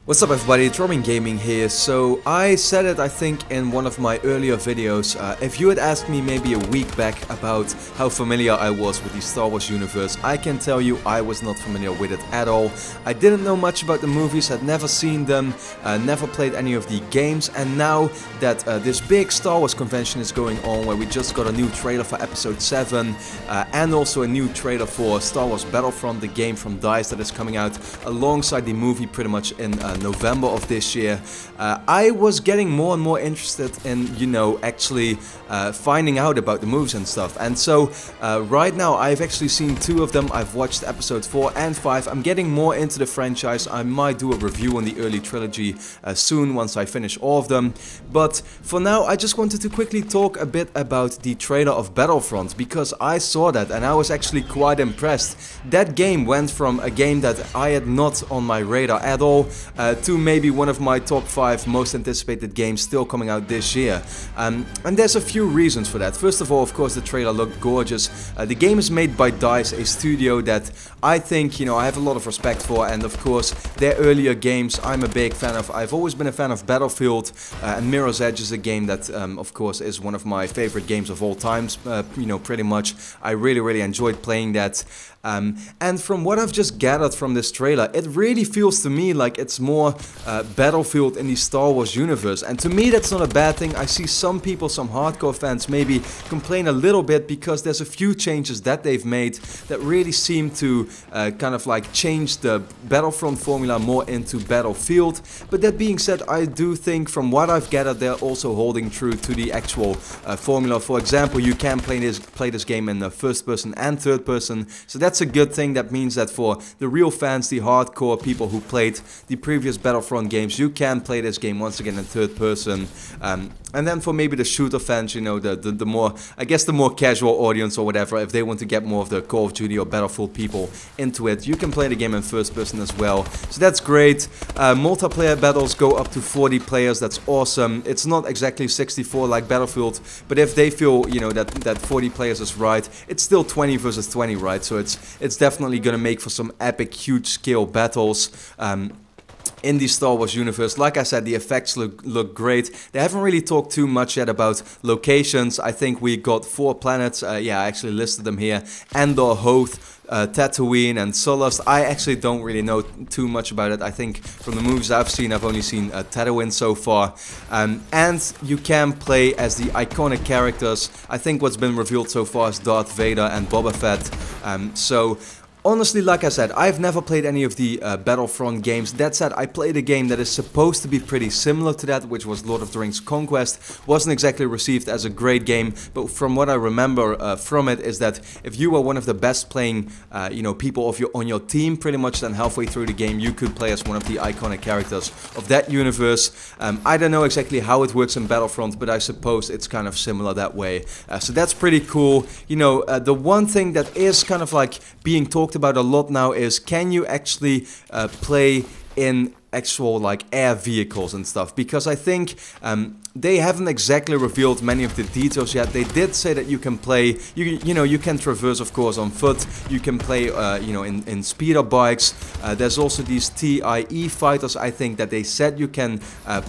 What's up everybody, it's RobinGaming here. So I said it I think in one of my earlier videos, if you had asked me maybe a week back about how familiar I was with the Star Wars universe, I can tell you I was not familiar with it at all. I didn't know much about the movies, had never seen them, never played any of the games, and now that this big Star Wars convention is going on where we just got a new trailer for episode 7 and also a new trailer for Star Wars Battlefront, the game from DICE that is coming out alongside the movie pretty much in November of this year, I was getting more and more interested in, you know, actually finding out about the movies and stuff. And so right now I've actually seen 2 of them. I've watched episodes 4 and 5. I'm getting more into the franchise. I might do a review on the early trilogy soon once I finish all of them. But for now I just wanted to quickly talk a bit about the trailer of Battlefront, because I saw that and I was actually quite impressed. That game went from a game that I had not on my radar at all to maybe one of my top 5 most anticipated games still coming out this year. And there's a few reasons for that. First of all, of course, the trailer looked gorgeous. The game is made by DICE, a studio that I think, you know, I have a lot of respect for, and of course their earlier games I'm a big fan of. I've always been a fan of Battlefield, and Mirror's Edge is a game that of course is one of my favorite games of all times, you know, pretty much. I really enjoyed playing that. And from what I've just gathered from this trailer, it really feels to me like it's more Battlefield in the Star Wars universe, and to me that's not a bad thing. I see some people, some hardcore fans maybe complain a little bit because there's a few changes that they've made that really seem to kind of like change the Battlefront formula more into Battlefield. But that being said, I do think from what I've gathered they're also holding true to the actual formula. For example, you can play this game in the first person and third person, so that's a good thing. That means that for the real fans, the hardcore people who played the previous Battlefront games, you can play this game once again in third person. And then for maybe the shooter fans, you know, the more, I guess the more casual audience or whatever, if they want to get more of the Call of Duty or Battlefield people into it, you can play the game in first person as well. So that's great. Multiplayer battles go up to 40 players, that's awesome. It's not exactly 64 like Battlefield, but if they feel, you know, that 40 players is right, it's still 20 versus 20, right? So it's definitely gonna make for some epic, huge scale battles. In the Star Wars universe. Like I said, the effects look great. They haven't really talked too much yet about locations. I think we got 4 planets. Yeah, I actually listed them here. Endor, Hoth, Tatooine and Sullust. I actually don't really know too much about it. I think from the movies I've seen, I've only seen Tatooine so far. And you can play as the iconic characters. I think what's been revealed so far is Darth Vader and Boba Fett. So honestly, like I said, I've never played any of the Battlefront games. That said, I played a game that is supposed to be pretty similar to that, which was Lord of the Rings Conquest. Wasn't exactly received as a great game, but from what I remember from it is that if you were one of the best playing, you know, people on your team, pretty much then halfway through the game, you could play as one of the iconic characters of that universe. I don't know exactly how it works in Battlefront, but I suppose it's kind of similar that way. So that's pretty cool. You know, the one thing that is kind of like being talked about a lot now is, can you actually play in actual like air vehicles and stuff? Because I think they haven't exactly revealed many of the details yet. They did say that you can play, you know, you can traverse of course on foot, you can play you know, in speeder bikes. There's also these TIE fighters, I think, that they said you can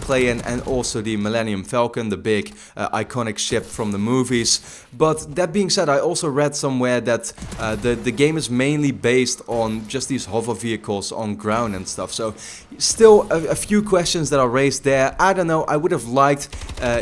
play in, and also the Millennium Falcon, the big iconic ship from the movies. But that being said, I also read somewhere that the game is mainly based on just these hover vehicles on ground and stuff. So still a few questions that are raised there. I don't know, I would have liked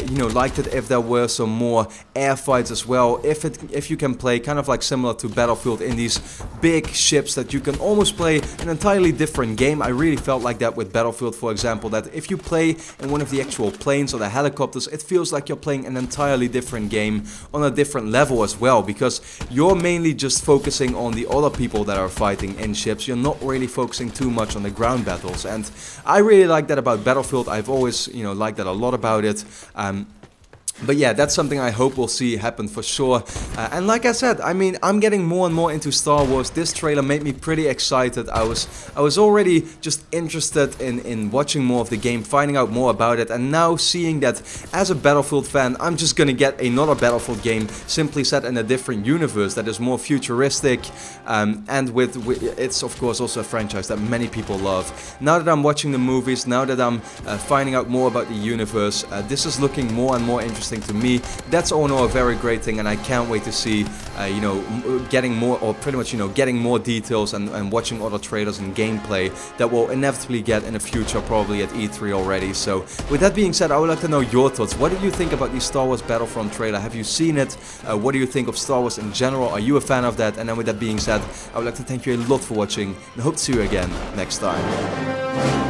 you know, liked it if there were some more air fights as well. If you can play kind of like similar to Battlefield in these big ships, that you can almost play an entirely different game. I really felt like that with Battlefield, for example, that if you play in one of the actual planes or the helicopters, it feels like you're playing an entirely different game on a different level as well, because you're mainly just focusing on the other people that are fighting in ships. You're not really focusing too much on the ground battles, and I really like that about Battlefield. I've always, you know, liked that a lot about it. But yeah, that's something I hope we'll see happen for sure. And like I said, I mean, I'm getting more and more into Star Wars. This trailer made me pretty excited. I was already just interested in watching more of the game, finding out more about it, and now seeing that as a Battlefield fan, I'm just gonna get another Battlefield game simply set in a different universe that is more futuristic, and with it's of course also a franchise that many people love. Now that I'm watching the movies, now that I'm finding out more about the universe, this is looking more and more interesting to me. That's all in all a very great thing, and I can't wait to see, you know, getting more, or pretty much, you know, getting more details and watching other trailers and gameplay that we'll inevitably get in the future, probably at E3 already. So with that being said, I would like to know your thoughts. What did you think about the Star Wars Battlefront trailer? Have you seen it? What do you think of Star Wars in general? Are you a fan of that? And then with that being said, I would like to thank you a lot for watching, and hope to see you again next time.